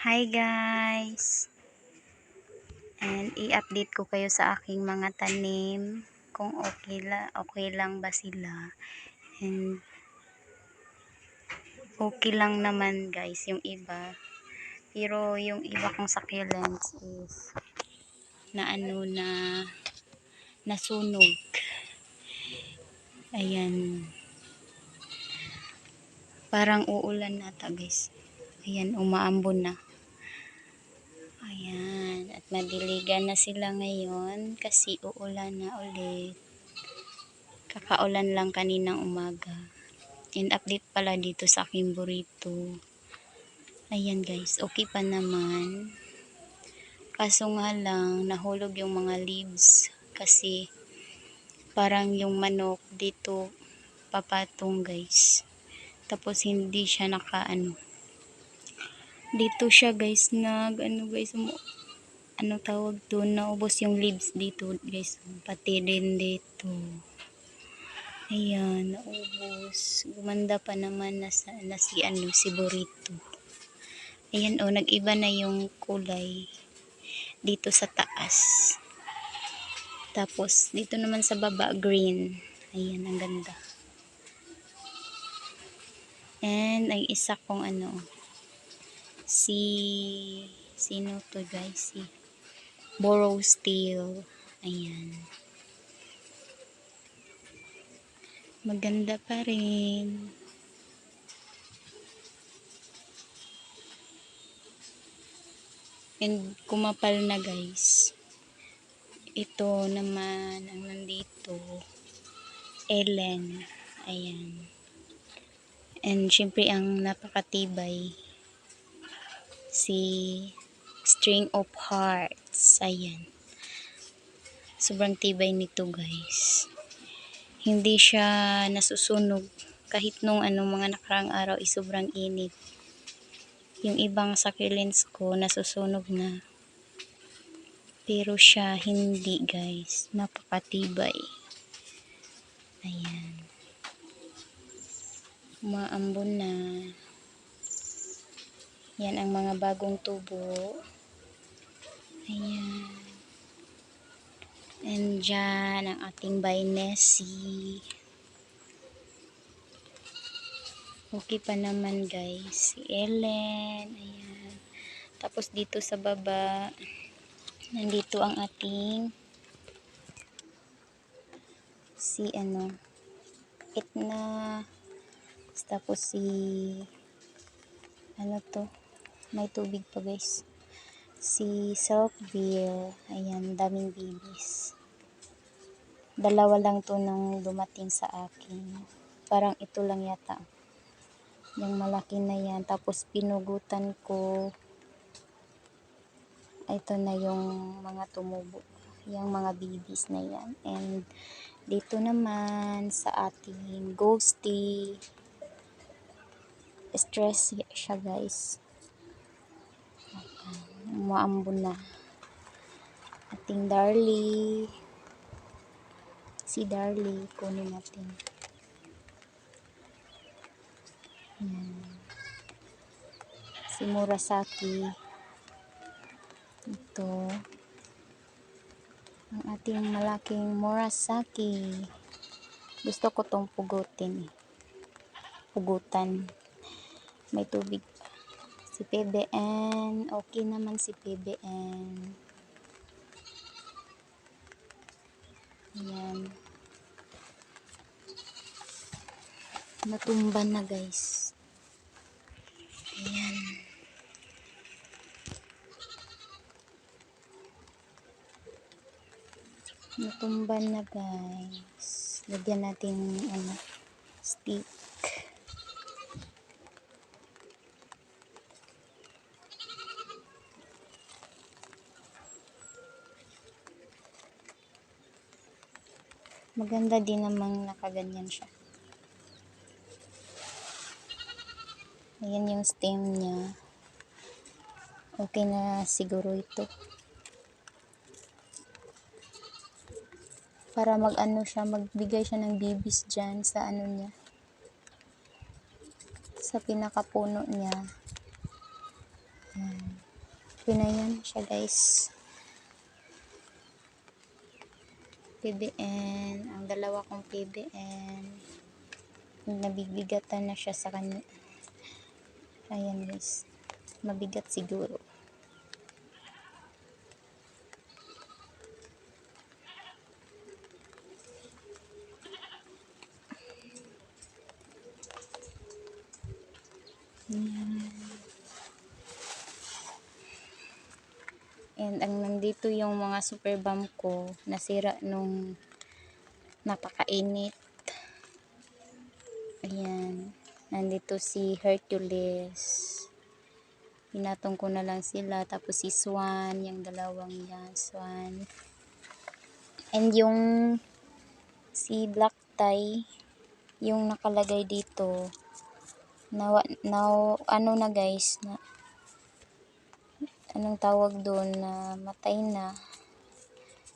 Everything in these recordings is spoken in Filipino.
Hi guys! And i-update ko kayo sa aking mga tanim kung okay lang ba sila. And okay lang naman guys yung iba. Pero yung iba kong succulents is nasunog. Ayan. Parang uulan nata guys. Ayan, umaambon na. Ayan, at madiligan na sila ngayon kasi uulan na ulit. Kakaulan lang kaninang umaga. And update pala dito sa aking burrito. Ayan guys, okay pa naman. Kaso nga lang, nahulog yung mga leaves kasi parang yung manok dito papatong guys. Tapos hindi siya dito siya guys tawag doon, naubos yung leaves dito guys, pati din dito. Ayan, naubos. Gumanda pa naman si burrito. Ayan nag-iba na yung kulay dito sa taas. Tapos dito naman sa baba green. Ayan, ang ganda. And ang isa kong sino to guys, si Borrow Steel. Ayan. Maganda pa rin. And kumapal na guys. Ito naman ang nandito. Ellen. Ayan. And syempre ang napakatibay, si String of Hearts. Ayan. Sobrang tibay nito guys. Hindi siya nasusunog kahit nung mga nakarang araw sobrang init. Yung ibang succulents ko nasusunog na. Pero siya hindi guys. Napakatibay. Ayan. Umaambon na. Yan ang mga bagong tubo. Ayan. And dyan ang ating Nessie. Okay pa naman guys. Si Ellen. Ayan. Tapos dito sa baba, nandito ang ating Etna. Tapos may tubig pa guys. Si Selfville. Ayan, daming babies. Dalawa lang to nang dumating sa akin. Parang ito lang yata. Yung malaki na yan. Tapos pinugutan ko. Ito na yung mga tumubo. Yung mga babies na yan. And dito naman sa ating ghosty. Stress siya guys. Umaambon na. Ating Darlie. Si Darlie, kunin natin. Si Murasaki. Ito. Ang ating malaking Murasaki. Gusto ko tong pugutin. Pugutan. May tubig. Si PBN. Okay naman si PBN. Ayan. Natumba na guys. Ayan. Natumba na guys. Lagyan natin stick. Maganda din namang nakaganyan siya. Ayan yung stem niya. Okay na siguro ito. Para magbigay siya ng babies dyan sa niya. Sa pinakapuno niya. Ayan. Okay na yan siya guys. PBN, ang dalawa kong PBN. Nabibigatan na siya sa kanya. Ayan guys, mabigat siguro. And ang nandito yung mga super bomb ko, nasira nung napakainit. Ayan, nandito si Hercules. Pinatong ko na lang sila. Tapos si Swan, yung dalawang yan, Swan. And yung si Black Tie, yung nakalagay dito, ano na guys, na anong tawag doon, na matay na,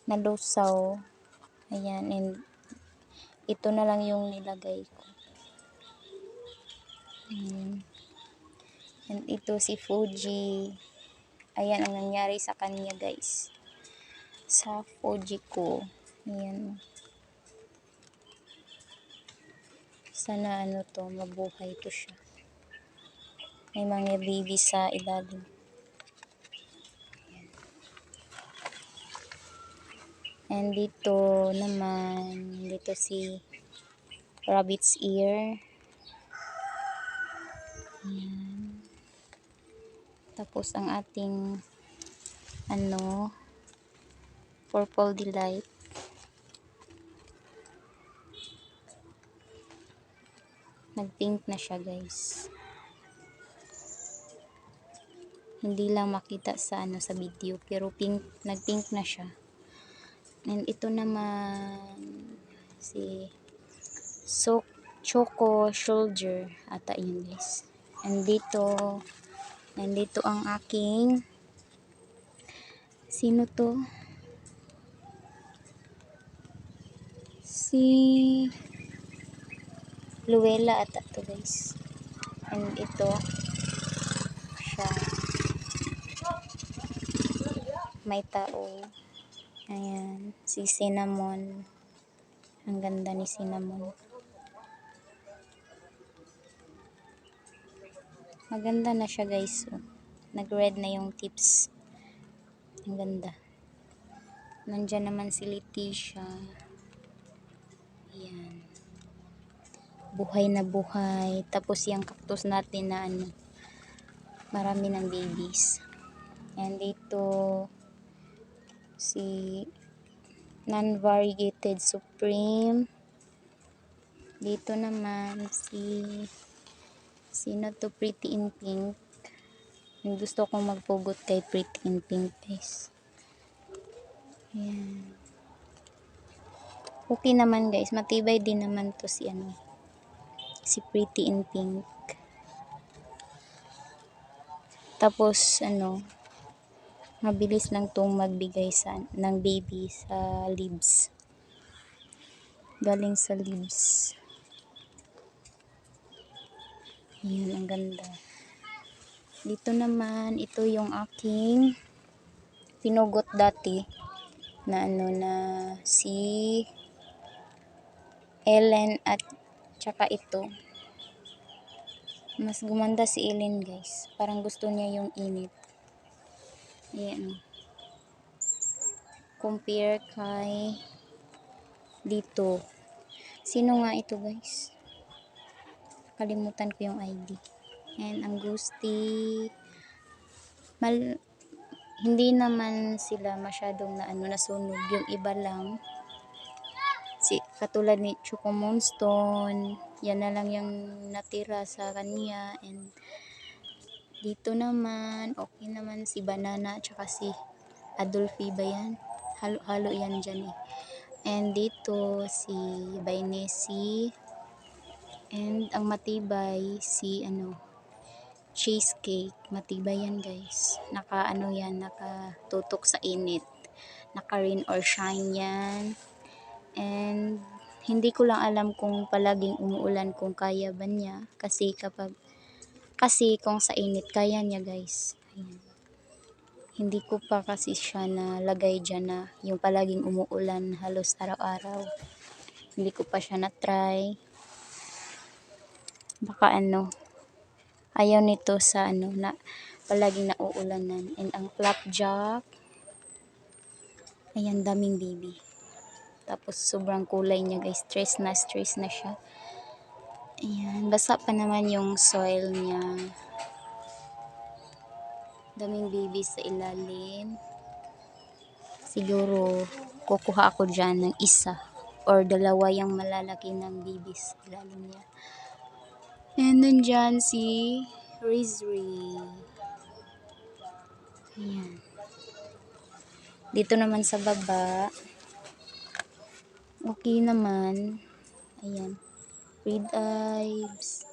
nalusaw. Ayan, and ito na lang yung nilagay ko. And ito si Fuji. Ayan ang nangyari sa kanya guys, sa Fuji ko. Ayan, sana ano to, mabuhay to siya. May mga baby sa ilalim. And dito naman, dito si Rabbit's Ear. Ayan. Tapos ang ating Purple Delight. Nag-pink na siya guys. Hindi lang makita sa sa video, pero nag-pink na siya. And ito naman si Choco Soldier ata yun guys. And nandito ang aking, sino to? Si Luella ata to guys. And ito siya, may tao. Ayan, si Cinnamon. Ang ganda ni Cinnamon. Maganda na siya guys. Nag-red na yung tips. Ang ganda. Nandyan naman si Leticia. Ayan. Buhay na buhay. Tapos yung cactus natin na marami ng babies. And dito si Non-Variegated Supreme. Dito naman sino to, Pretty in Pink. Yung gusto kong magpugot kay Pretty in Pink guys. Ayan. Okay naman guys, matibay din naman to si Pretty in Pink. Tapos mabilis lang tong magbigay ng baby sa leaves. Galing sa leaves. Ayan, ang ganda. Dito naman, ito yung aking pinugot dati na na si Ellen at tsaka ito. Mas gumanda si Ellen guys. Parang gusto niya yung init. Ayan. Compare kay dito. Sino nga ito guys? Kalimutan ko yung ID. And ang Gusti, hindi naman sila masyadong nasunog. Yung iba lang, katulad ni Choco Moonstone, yan na lang yung natira sa kanya. And dito naman, okay naman si Banana tsaka si Adolphe ba yan? Halo-halo yan dyan eh. And dito si Bainesi. And ang matibay si Cheesecake. Matibay yan guys. Nakatutok sa init. Naka rain or shine yan. And hindi ko lang alam kung palaging umuulan kung kaya ba niya. Kasi kung sa init kaya niya guys. Ayan. Hindi ko pa kasi siya nalagay dyan na yung palaging umuulan halos araw-araw. Hindi ko pa siya na-try. Baka ano, ayaw nito sa ano na palaging nauulanan. And ang flapjack, ayan, daming baby. Tapos sobrang kulay niya guys, stress na siya. Ayan, basa pa naman yung soil niya. Daming baby sa ilalim. Siguro kukuha ako dyan ng isa or dalawa yung malalaki ng babies sa ilalim niya. And nandyan si Rizri. Ayan. Dito naman sa baba, okay naman. Ayan. Red eyes.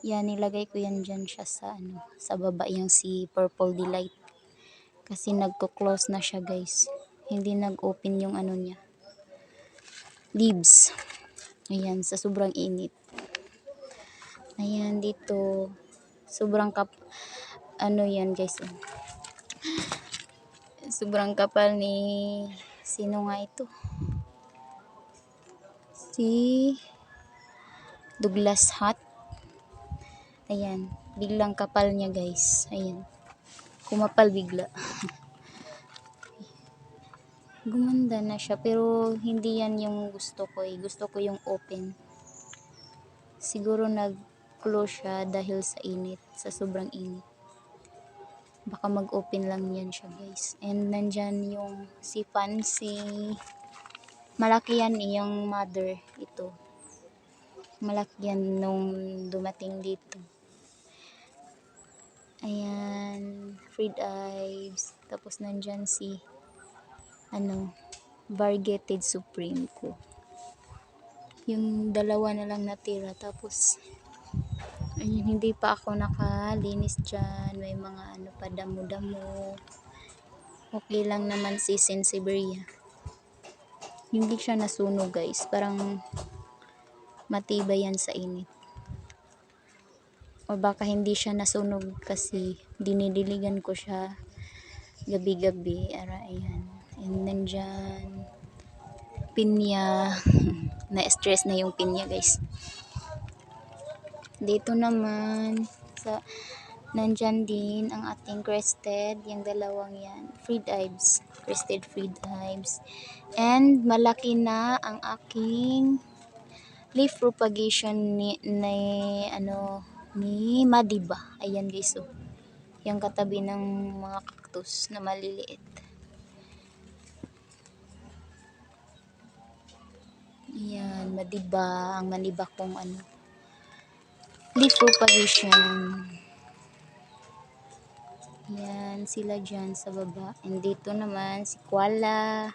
Yan, nilagay ko yan dyan siya sa ano, sa baba yung si Purple Delight. Kasi nagko-close na siya guys. Hindi nag-open yung ano niya. Leaves. Ayan, sa sobrang init. Ayan, dito. Sobrang ano yan guys. Sobrang kapal ni sino nga ito? Si Douglas Hat. Ayan, biglang kapal niya guys. Ayan. Kumapal bigla. Gumanda na siya pero hindi yan yung gusto ko eh. Gusto ko yung open. Siguro nag-close siya dahil sa init, sa sobrang init. Baka mag-open lang yan siya guys. And nandyan yung si Fancy. Malaki yan eh, yung mother ito. Malaki yan nung dumating dito. Ayan, red eyes. Tapos nandyan si ano, variegated supreme ko. Yung dalawa na lang natira. Tapos ayun, hindi pa ako nakalinis dyan. May mga ano pa, damo-damo. Okay lang naman si Sansevieria. Hindi siya nasunog guys. Parang matibay yan sa init. O baka hindi siya nasunog kasi dinidiligan ko siya gabi-gabi. Ayan. And nandyan pinya. Na-stress na yung pinya guys. Dito naman sa nandyan din ang ating crested, yung dalawang yan, fried hives, crested fried hives. And malaki na ang aking leaf propagation ni Madiba. Ayan guys, oh. Yung katabi ng mga cactus na maliliit. Ayan, Madiba, ang Madiba kong ano, leaf propagation. Ayan, sila dyan sa baba. And dito naman, si Koala.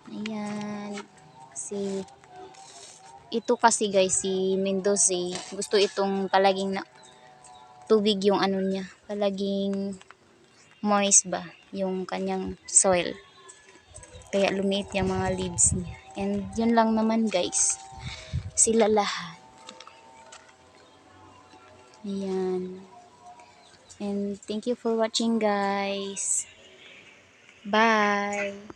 Ayan. Ito kasi guys, si Mendoza. Gusto itong palaging na tubig yung ano niya. Palaging moist ba? Yung kanyang soil. Kaya lumiit yung mga leaves niya. And yun lang naman guys. Sila lahat. Ayan. And thank you for watching guys. Bye!